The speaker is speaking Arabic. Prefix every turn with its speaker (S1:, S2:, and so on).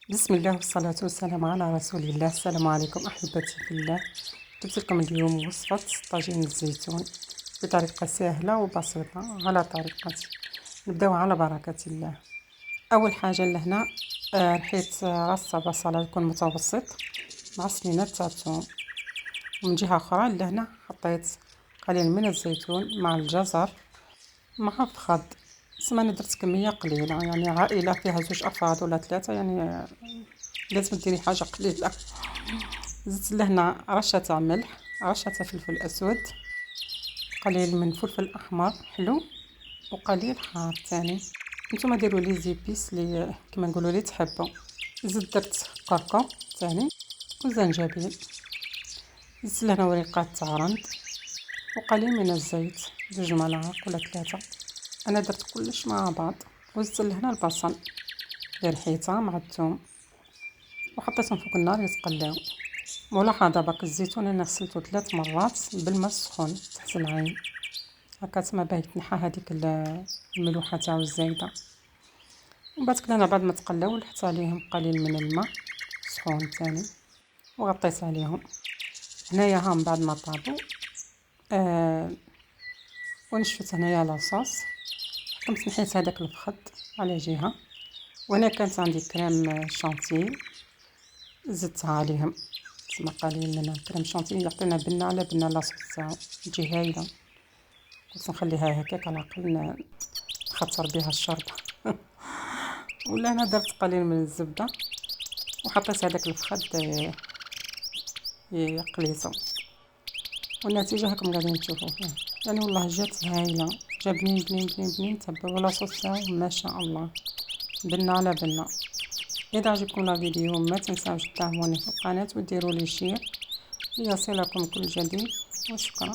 S1: بسم الله والصلاة والسلام على رسول الله. السلام عليكم أحبتي في الله. جبت لكم اليوم وصفة طاجين الزيتون بطريقة سهلة وبسيطة على طريقتي. نبداو على بركة الله. أول حاجة لهنا رحيت رصة بصلة يكون متوسط مع سنينة تاع الثوم، ومن جهة أخرى لهنا حطيت قليل من الزيتون مع الجزر مع الفخذ. سما أنا درت كمية قليلة، يعني عائلة فيها 2 أفراد ولا 3، يعني لازم ديري حاجة قليلة. زدت لهنا رشة تاع ملح، رشة تاع فلفل أسود، قليل من فلفل أحمر حلو، وقليل حار تاني. نتوما ديروا لي زيبيس لي كما نقولوا لي تحبوا. درت كركم تاني وزنجبيل. زدت لهنا وريقات تاع رند وقليل من الزيت، 2 ملاعق ولا 3. انا درت كلش مع بعض. وزدت لهنا البصل الرحيته مع الثوم وحطيتهم فوق النار يتقلاو. ملاحظه باك الزيتون انا غسلته 3 مرات بالماء السخون تحت العين، هكا تما باه يتنحى هذيك الملوحه تاعو الزايده. ومن بعد كده بعد ما تقلاو لحت عليهم قليل من الماء سخون ثاني وغطيت عليهم. هنايا ها من بعد ما طابوا ونشفت هنايا لاصوص. قمت نحيت هذاك الفخذ على جهه، وهنا كانت عندي كريم شانتي زدتها عليهم. تسمى قليل من كريم شانتي يعطينا بنه على بنه لاصوص تاعو تجي هايله. قلت نخليها هكاك على الاقل نختصر بها الشرب. ولا انا درت قليل من الزبده وحطيت هذاك الفخذ يقليصو، والنتيجه هاكم قاعدين تشوفوا فيه. يعني والله جات هايله، جا بنين بنين بنين بنين. تبعوا لاصوص تاعو ما شاء الله، بنه على بنه. اذا عجبكم الفيديو ما تنساوش تدعموني في القناه وديروا لي شير ليصلكم كل جديد، وشكرا.